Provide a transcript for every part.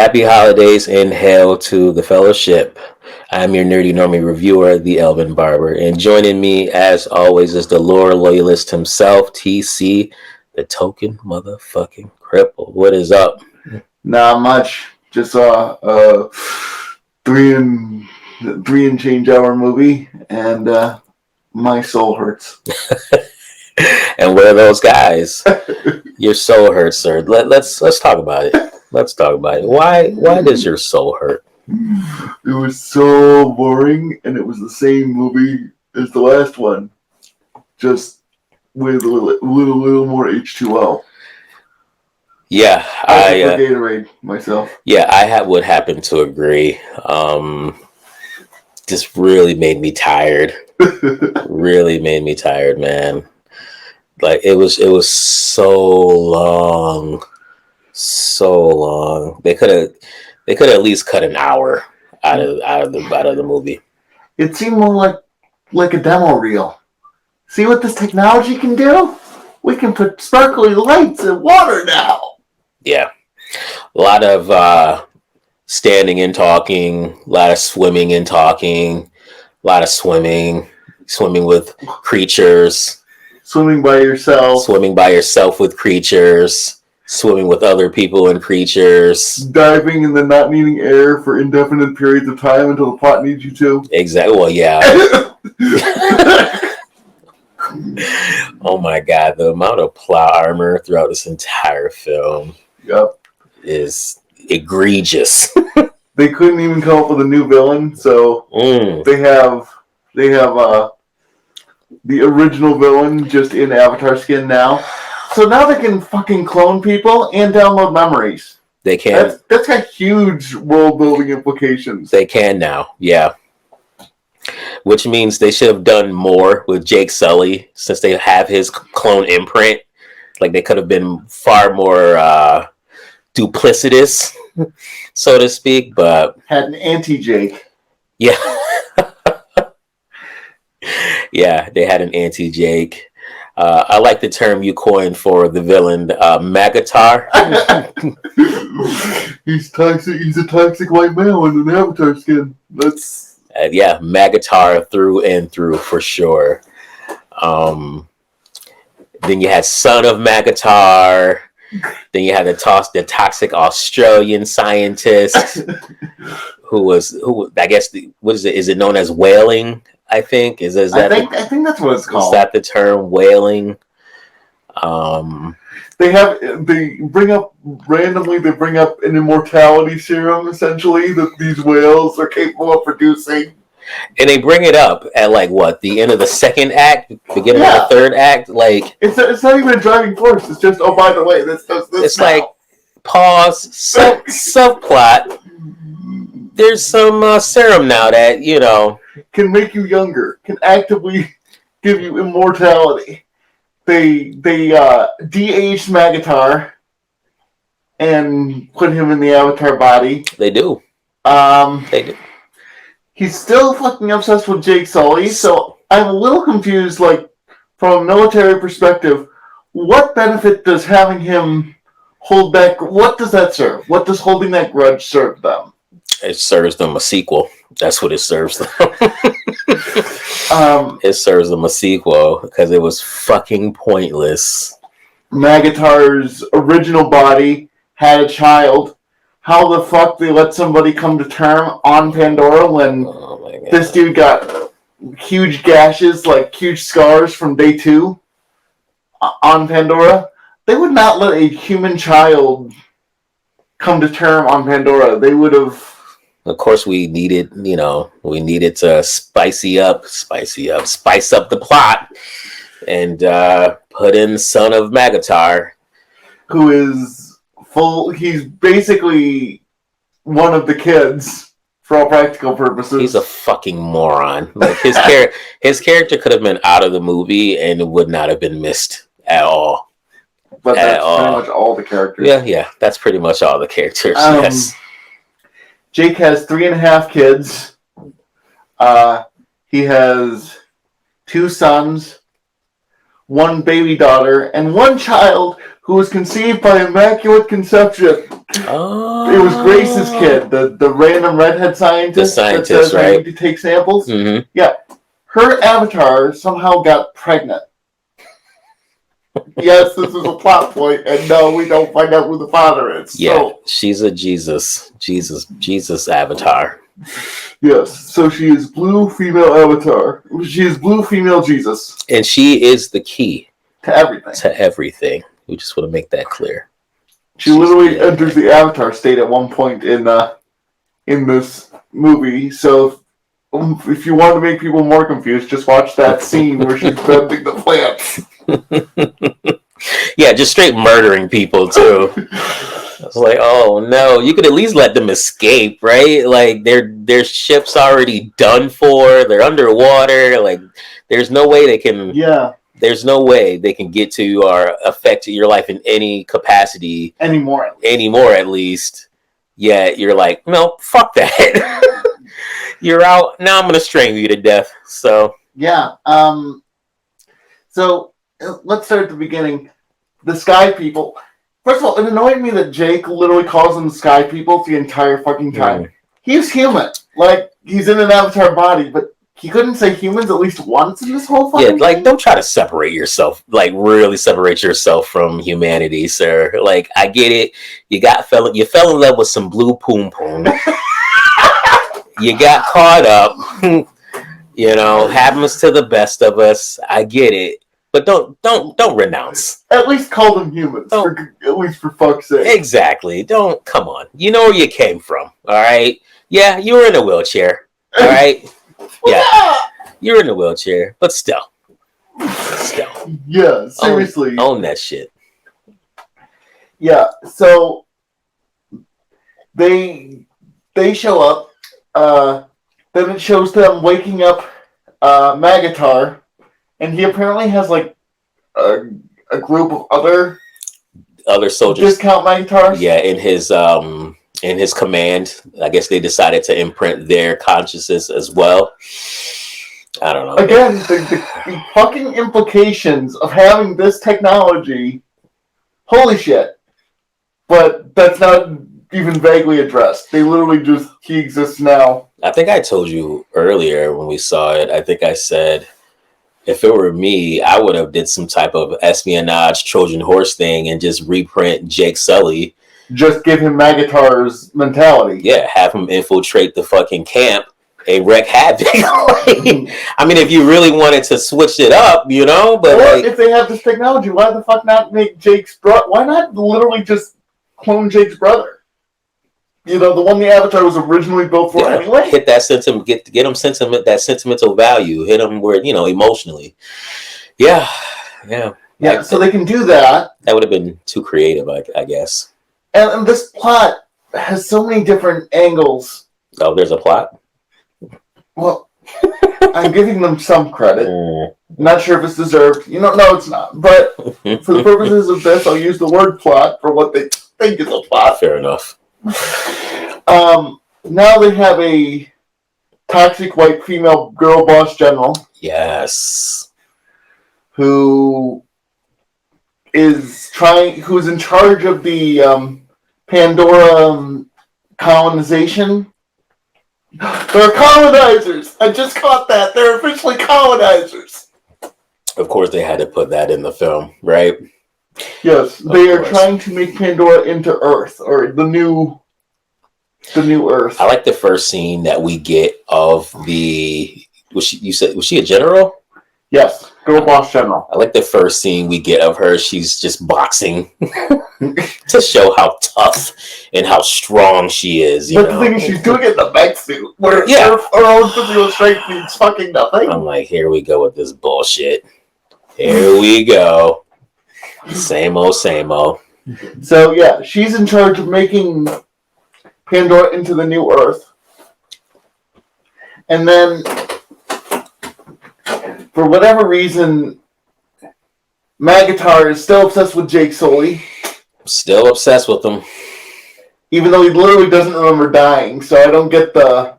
Happy holidays and hail to the fellowship. I'm your nerdy normie reviewer, the Elvin Barber, and joining me, as always, is the lore loyalist himself, TC, the token motherfucking cripple. What is up? Not much. Just saw a three and change hour movie, and my soul hurts. And what are those guys? Your soul hurts, sir. Let's talk about it. Let's talk about it. Why does your soul hurt? It was so boring, and it was the same movie as the last one, just with a little more H2O. Yeah, I prefer Gatorade myself. Yeah, I would happen to agree. Just really made me tired. Really made me tired, man. Like it was so long. They could have at least cut an hour out of the movie. It seemed more like a demo reel. See what this technology can do? We can put sparkly lights in water now. Yeah, a lot of standing and talking, a lot of swimming and talking, a lot of swimming with creatures. Swimming by yourself with creatures, swimming with other people and creatures, diving and then not needing air for indefinite periods of time until the plot needs you to. Exactly. Well, yeah. Oh my God, the amount of plot armor throughout this entire film is egregious. They couldn't even come up with a new villain, so they have the original villain just in Avatar skin now. So now they can fucking clone people and download memories. They can. That's got huge world building implications. They can now, yeah. Which means they should have done more with Jake Sully since they have his clone imprint. Like they could have been far more duplicitous, so to speak. But had an anti-Jake. Yeah. Yeah, they had an anti-Jake. I like the term you coined for the villain, Magatar. He's toxic. He's a toxic white male in an Avatar skin. That's yeah, Magatar through and through for sure. Then you had Son of Magatar. Then you had the toxic Australian scientist who I guess what is it? Is it known as whaling? I think I think that's what it's called. Is that the term, whaling? They bring up an immortality serum essentially that these whales are capable of producing. And they bring it up at the end of the second act, beginning of the third act. Like it's not even a driving force. It's just, oh, by the way, this does this. It's now. Like pause subplot. There's some serum now that can make you younger, can actively give you immortality. They de-aged Magatar and put him in the Avatar body. They do. They do. He's still fucking obsessed with Jake Sully, so I'm a little confused, from a military perspective, what benefit does having him hold back, what does that serve? What does holding that grudge serve them? It serves them a sequel. That's what it serves them. It serves them a sequel because it was fucking pointless. Magatar's original body had a child. How the fuck they let somebody come to term on Pandora when this dude got huge gashes, huge scars from day 2 on Pandora? They would not let a human child come to term on Pandora. They would have. Of course, we needed to spice up the plot and put in Son of Magatar, who is full. He's basically one of the kids for all practical purposes. He's a fucking moron. Like his character could have been out of the movie and it would not have been missed at all. But that's pretty much all the characters. Yeah, that's pretty much all the characters. Yes. Jake has 3.5 kids. He has 2 sons, 1 baby daughter, and 1 child who was conceived by Immaculate Conception. Oh, It was Grace's kid, the random redhead scientist, that says, right? I need to take samples. Mm-hmm. Yeah. Her avatar somehow got pregnant. Yes, this is a plot point, and no, we don't find out who the father is. Yeah, So, she's a Jesus avatar. yes, so she is blue female avatar. She is blue female Jesus. And she is the key to everything. To everything. We just want to make that clear. She literally enters the avatar state at one point in this movie. So if you want to make people more confused, just watch that scene where she's bending the plants. Yeah, just straight murdering people too. I was like, oh no, you could at least let them escape, right? Like their ship's already done for. They're underwater. Like there's no way they can. Yeah. There's no way they can get to or affect your life in any capacity anymore. At least. Yeah, you're like, no, fuck that. You're out now. I'm gonna strangle you to death. So yeah. So let's start at the beginning. The Sky People. First of all, it annoyed me that Jake literally calls them Sky People the entire fucking time. Mm. He's human. Like, he's in an avatar body, but he couldn't say humans at least once in this whole fucking like, thing? Don't try to separate yourself. Like, really separate yourself from humanity, sir. Like, I get it. You fell in love with some blue poom poom. You got caught up. Happens to the best of us. I get it. But don't renounce. At least call them humans. At least for fuck's sake. Exactly. Come on. You know where you came from. All right. Yeah, you were in a wheelchair. All right. Yeah, you're in a wheelchair, but still. Yeah, seriously. Own that shit. Yeah. So they show up. Then it shows them waking up Magatar. And he apparently has like a group of other soldiers. Discount Magatars? Yeah, in his command. I guess they decided to imprint their consciousness as well. I don't know. Again, the fucking implications of having this technology, holy shit. But that's not even vaguely addressed. They literally just, he exists now. I think I told you earlier when we saw it, I think I said, if it were me, I would have did some type of espionage Trojan horse thing and just reprint Jake Sully. Just give him Magatar's mentality. Yeah, have him infiltrate the fucking camp and wreak havoc. I mean, if you really wanted to switch it up, but or if they have this technology, why the fuck not make Jake's brother? Why not literally just clone Jake's brother? The one the Avatar was originally built for anyway. Hit that sentiment, get him that sentimental value. Hit him where, emotionally. Yeah. So they can do that. That would have been too creative, I guess. And this plot has so many different angles. Oh, there's a plot? Well, I'm giving them some credit. Not sure if it's deserved. No, it's not. But for the purposes of this, I'll use the word plot for what they think is a plot. Fair enough. Now they have a toxic white female girl boss general. Yes. Who's in charge of the Pandora colonization. They're colonizers! I just caught that. They're officially colonizers. Of course they had to put that in the film, right? Yes, they are trying to make Pandora into Earth, or the new Earth. I like the first scene that we get of was she a general? Yes, girl boss general. I like the first scene we get of her. She's just boxing to show how tough and how strong she is. But the thing is, she's doing it in the mech suit, where her own physical strength means fucking nothing. I'm like, here we go with this bullshit. Here we go. Same old, same old. So yeah, she's in charge of making Pandora into the new Earth. And then, for whatever reason, Magatar is still obsessed with Jake Sully. Still obsessed with him. Even though he literally doesn't remember dying, so I don't get the...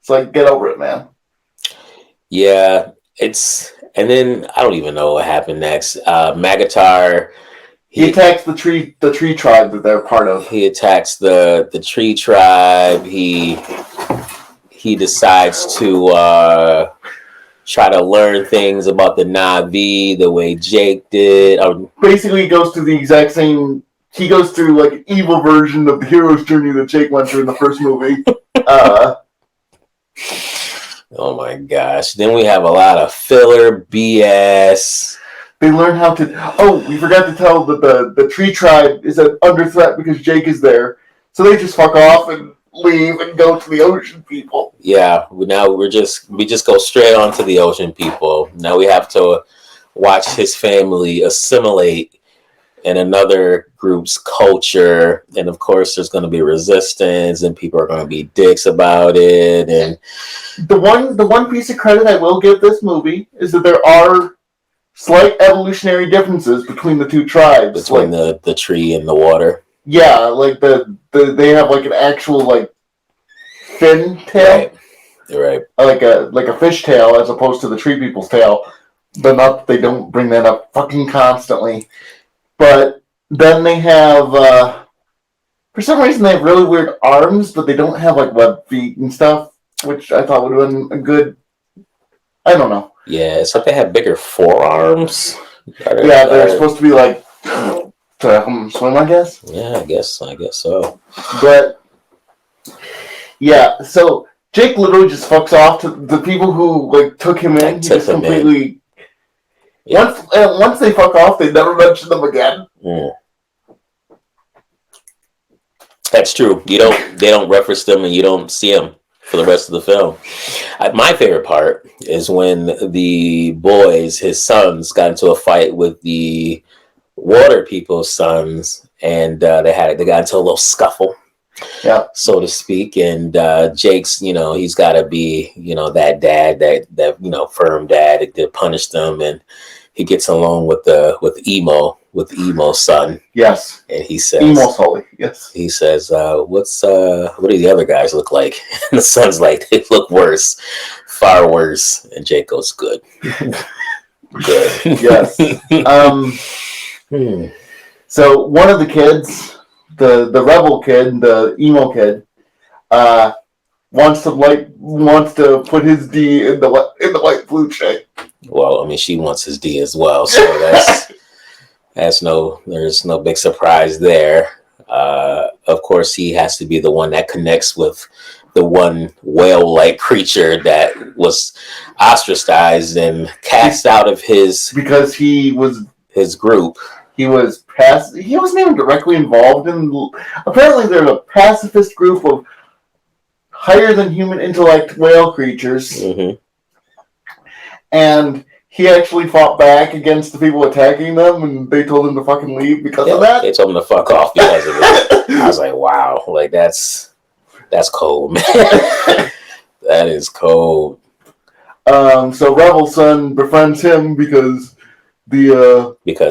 It's like, get over it, man. Yeah, and then, I don't even know what happened next. Magatar, He attacks the tree tribe that they're part of. He attacks the tree tribe. He decides to try to learn things about the Na'vi the way Jake did. Basically, he goes through the exact same. He goes through like an evil version of the hero's journey that Jake went through in the first movie. Oh my gosh! Then we have a lot of filler BS. They learn how to. Oh, we forgot to tell that the tree tribe is under threat because Jake is there. So they just fuck off and leave and go to the ocean people. Yeah, now we just go straight on to the ocean people. Now we have to watch his family assimilate in another group's culture, and of course there's going to be resistance and people are going to be dicks about it. And the one piece of credit I will give this movie is that there are slight evolutionary differences between the two tribes, between the tree and the water. Yeah, like they have like an actual like fin tail, right? Like a fish tail as opposed to the tree people's tail. But not they don't bring that up fucking constantly. But then they have, for some reason, they have really weird arms, but they don't have like web feet and stuff, which I thought would have been a good. I don't know. Yeah, it's like they have bigger forearms. Yeah, they're supposed to be like to help them swim, I guess. Yeah, I guess so. But yeah, so Jake literally just fucks off to the people who like took him in. He just completely. Yeah. Once they fuck off, they never mention them again. Mm. That's true. They don't reference them, and you don't see them for the rest of the film. My favorite part is when the boys, his sons, got into a fight with the water people's sons, and they got into a little scuffle, yeah, so to speak. And Jake's, he's got to be, that dad, that firm dad to punish them, and he gets along with Emo's son. Yes. And he says, Emo Sully. Yes. He says, what do the other guys look like? And the son's like, they look worse, far worse. And Jake goes, good. Good. Yes. So one of the kids, the rebel kid, the emo kid, wants to put his D in the white flute shape. Well, I mean, she wants his D as well, so there's no big surprise there. Of course, he has to be the one that connects with the one whale-like creature that was ostracized and cast out of his group. He wasn't even directly involved in. Apparently, there's a pacifist group of higher than human intellect whale creatures. Mm-hmm. And he actually fought back against the people attacking them, and they told him to fucking leave because of that. They told him to fuck off because of it. I was like, wow, like that's cold, man. That is cold. So Rebel Son befriends him because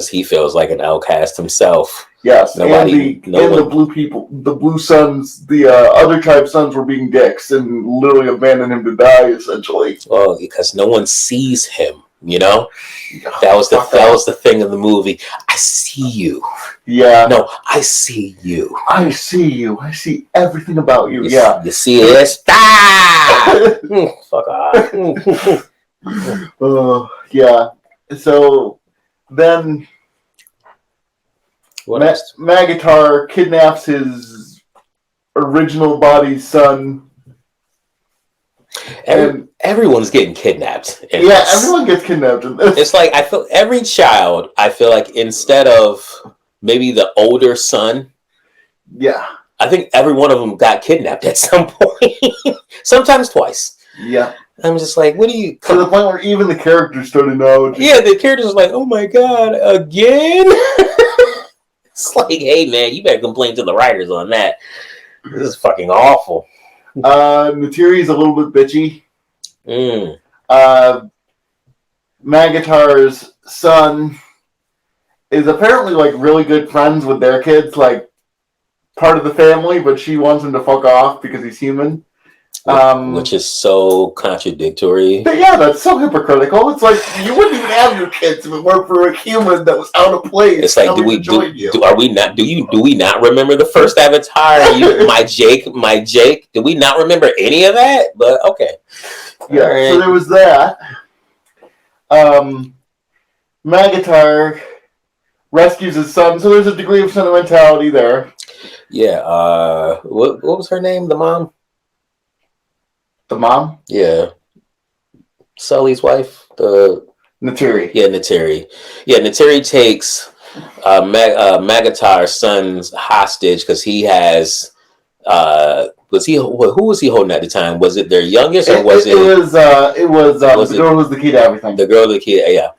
he feels like an outcast himself. Yes, the blue people, the blue sons, the other tribe sons were being dicks and literally abandoned him to die, essentially. Well, because no one sees him, That was the thing in the movie. I see you. Yeah. No, I see you. I see you. I see everything about you. You see this? Fuck off. Yeah. So then. Magatar kidnaps his original body's son. And everyone's getting kidnapped. Everyone gets kidnapped in this. It's like every child, instead of maybe the older son. Yeah. I think every one of them got kidnapped at some point. Sometimes twice. Yeah. I'm just like, what do you... To the point where even the characters started knowing. Yeah, the characters are like, oh my God, again? It's like, hey man, you better complain to the writers on that. This is fucking awful. Natiri's a little bit bitchy. Magatar's son is apparently like really good friends with their kids, like part of the family, but she wants him to fuck off because he's human. Which is so contradictory. But yeah, that's so hypocritical. It's like you wouldn't even have your kids if it weren't for a human that was out of place. It's like, do we not remember the first Avatar? My Jake. Do we not remember any of that? But okay. Yeah. Right. So there was that. Magatar rescues his son, so there's a degree of sentimentality there. Yeah. What was her name? The mom. The mom? Yeah. Sully's wife? Neytiri. Yeah, Neytiri. Yeah, Neytiri takes Magatar's son's hostage because he has... who was he holding at the time? Was it their youngest or was it... It was the girl who's the key to everything. The girl, the key, yeah.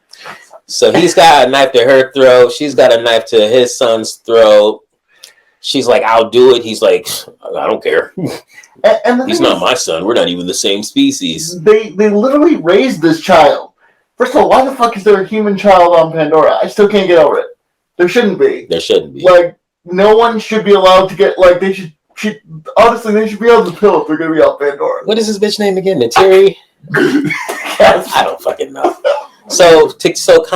So he's got a knife to her throat. She's got a knife to his son's throat. She's like, I'll do it. He's like, I don't care. And he's not my son. We're not even the same species. They literally raised this child. First of all, why the fuck is there a human child on Pandora? I still can't get over it. There shouldn't be. There shouldn't be. Like, no one should be allowed to get, like, honestly, they should be able to pill if they're going to be on Pandora. What is this bitch name again? Neytiri? Yes. I don't fucking know. So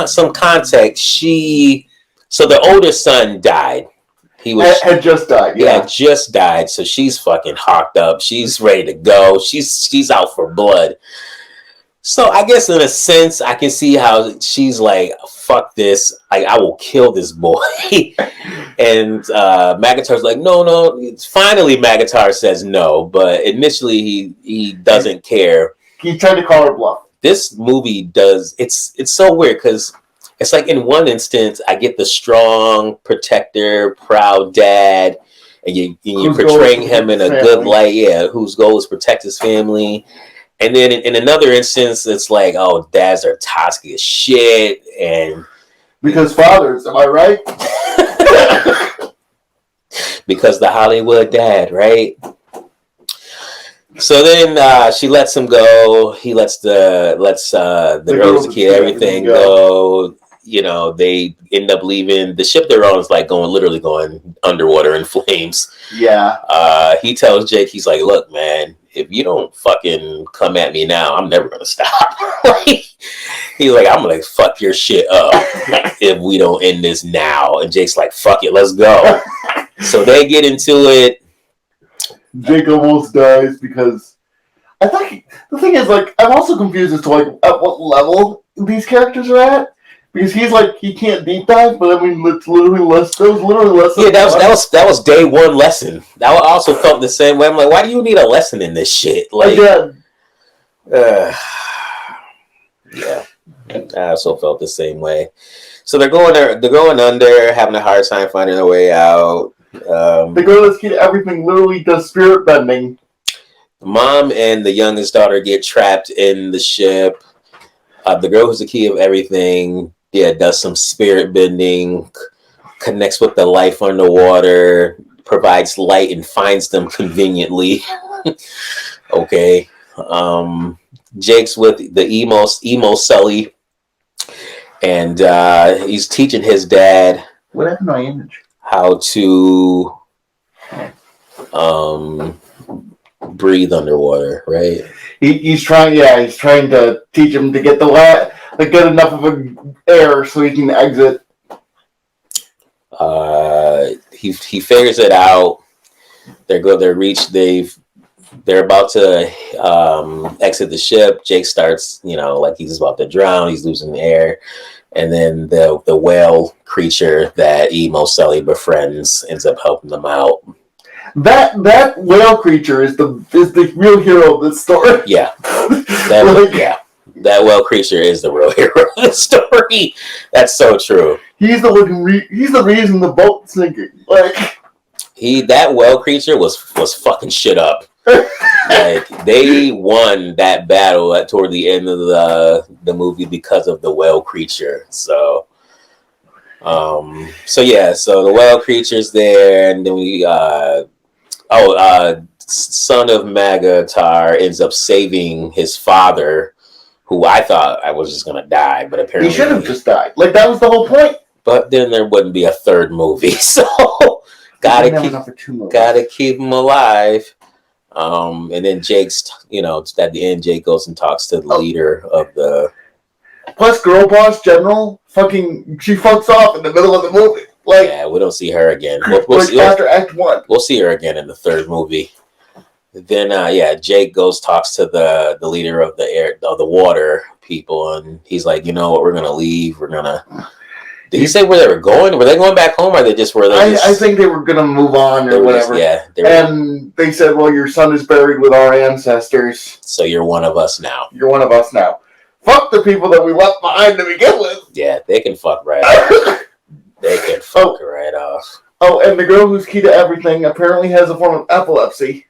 some context, so the oldest son died. He had just died. Yeah, had just died. So she's fucking hawked up. She's ready to go. She's out for blood. So I guess in a sense, I can see how she's like, "Fuck this! Like I will kill this boy." And Magatar's like, "No." Finally, Magatar says no, but initially he doesn't care. He tried to call her bluff. This movie does. It's so weird because. It's like in one instance, I get the strong, protector, proud dad, and you're portraying him in a good light, whose goal is protect his family. And then in another instance, it's like, oh, dads are toxic as shit. And because fathers, am I right? Because the Hollywood dad, right? So then she lets him go. He lets the girls, the kid, everything go. You know, they end up leaving. The ship they're on is like literally going underwater in flames. Yeah. He tells Jake, he's like, look, man, if you don't fucking come at me now, I'm never gonna stop. He's like, I'm gonna fuck your shit up if we don't end this now. And Jake's like, fuck it, let's go. So they get into it. Jake almost dies because I think the thing is, like, I'm also confused as to like at what level these characters are at. Because he's like, he can't deep dive, but I mean, it's literally less. That was literally less. Yeah, that was day one lesson. That also felt the same way. I'm like, why do you need a lesson in this shit? Like, yeah, I also felt the same way. So they're going under, having a hard time finding their way out. The girl that's key to everything literally does spirit bending. The mom and the youngest daughter get trapped in the ship. The girl who's the key of everything, does some spirit bending, connects with the life underwater, provides light, and finds them conveniently. Okay. Jake's with the emo Sully, and he's teaching his dad what happened to my image? How to breathe underwater, right? He's trying to teach him to get get enough of an air so he can exit. He figures it out. They're about to exit the ship. Jake starts, like he's about to drown. He's losing air, and then the whale creature that Emo Sully befriends ends up helping them out. That whale creature is the real hero of this story. Yeah, that whale creature is the real hero of the story. That's so true. He's the reason the boat's sinking. That whale creature was fucking shit up. Like they won that battle toward the end of the movie because of the whale creature. So the whale creature's there, and then we son of Magatar ends up saving his father, who I thought I was just gonna die, but apparently he should have just died. Like that was the whole point. But then there wouldn't be a third movie, so gotta keep him alive. And then Jake's, at the end, Jake goes and talks to the leader of the. Plus, Girl Boss General, she fucks off in the middle of the movie. Like, yeah, we don't see her again. After Act 1. We'll see her again in the third movie. Then, Jake talks to the leader of the water people, and he's like, you know what, we're gonna leave. Did he say where they were going? Were they going back home, or they just were? I think they were gonna move on or whatever. And they said, well, your son is buried with our ancestors, so you're one of us now. Fuck the people that we left behind to begin with. Yeah, they can fuck right off. They can fuck right off. Oh, and the girl who's key to everything apparently has a form of epilepsy.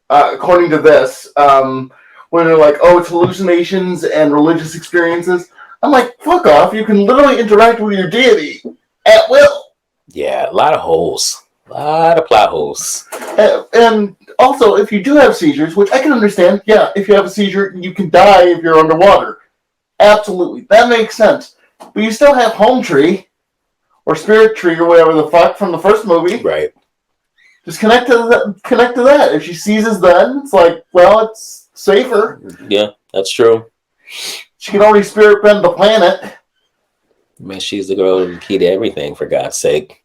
According to this, when they're like, oh, it's hallucinations and religious experiences. I'm like, fuck off. You can literally interact with your deity at will. Yeah, a lot of holes. A lot of plot holes. And also, if you do have seizures, which I can understand, yeah, if you have a seizure, you can die if you're underwater. Absolutely. That makes sense. But you still have Home Tree, or Spirit Tree, or whatever the fuck from the first movie. Right. Just connect to that. If she seizes then, it's like, well, it's safer. Yeah, that's true. She can already spirit bend the planet. Man, she's the girl with the key to everything, for God's sake.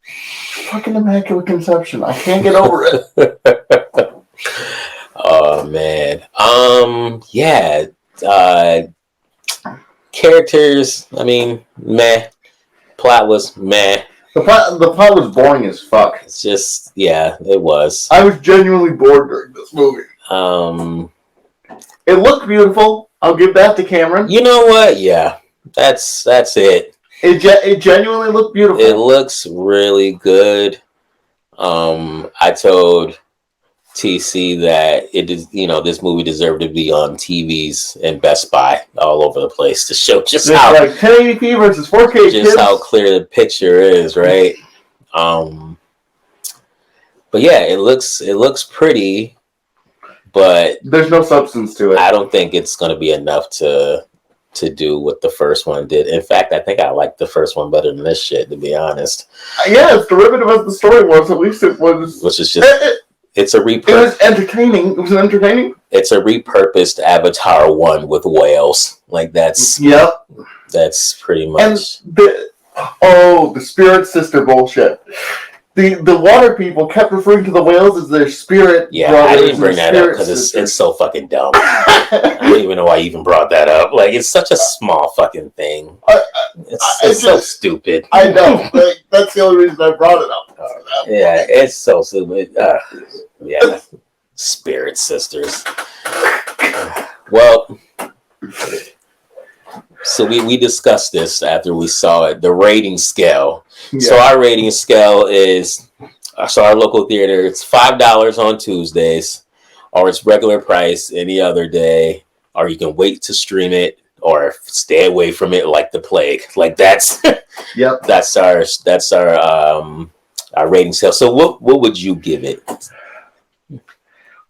Fucking Immaculate Conception. I can't get over it. Oh, man. Yeah. Characters, I mean, meh. Plot was meh. The plot was boring as fuck. It's just, yeah, it was. I was genuinely bored during this movie. It looked beautiful. I'll give that to Cameron. You know what? Yeah, that's it. It genuinely looked beautiful. It looks really good. I told TC that it is, this movie deserved to be on TVs and Best Buy all over the place to show just how like 1080p versus 4K. Just how clear the picture is, right? But yeah, it looks pretty, but there's no substance to it. I don't think it's going to be enough to do what the first one did. In fact, I think I like the first one better than this shit, to be honest. Yeah, it's derivative as the story was. At least it was. Which is just. It was entertaining. It was entertaining. It's a repurposed Avatar 1 with whales. Like that's. Yep. That's pretty much. And the spirit sister bullshit. The water people kept referring to the whales as their spirit. Yeah, I didn't bring that up because it's so fucking dumb. I don't even know why you even brought that up. Like, it's such a small fucking thing. It's so stupid. I know. That's the only reason I brought it up. Yeah, it's so stupid. Yeah, spirit sisters. Well, so we discussed this after we saw it. The rating scale. Yeah. So our rating scale is, our local theater, it's $5 on Tuesdays, or it's regular price any other day, or you can wait to stream it, or stay away from it like the plague. Like that's, yep. That's our rating scale. So what would you give it?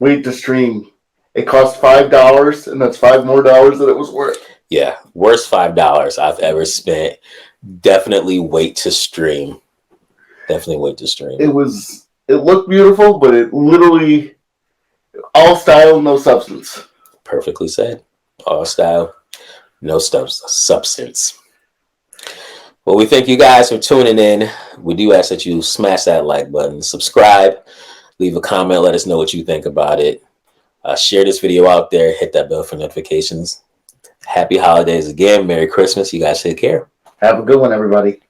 Wait to stream. It cost $5, and that's $5 more that it was worth. Yeah, worst $5 I've ever spent. Definitely wait to stream. Definitely wait to stream. It looked beautiful, but it literally all style, no substance. Perfectly said. All style, no substance. Well, we thank you guys for tuning in. We do ask that you smash that like button, subscribe, leave a comment, let us know what you think about it. Share this video out there, hit that bell for notifications. Happy holidays again. Merry Christmas. You guys take care. Have a good one, everybody.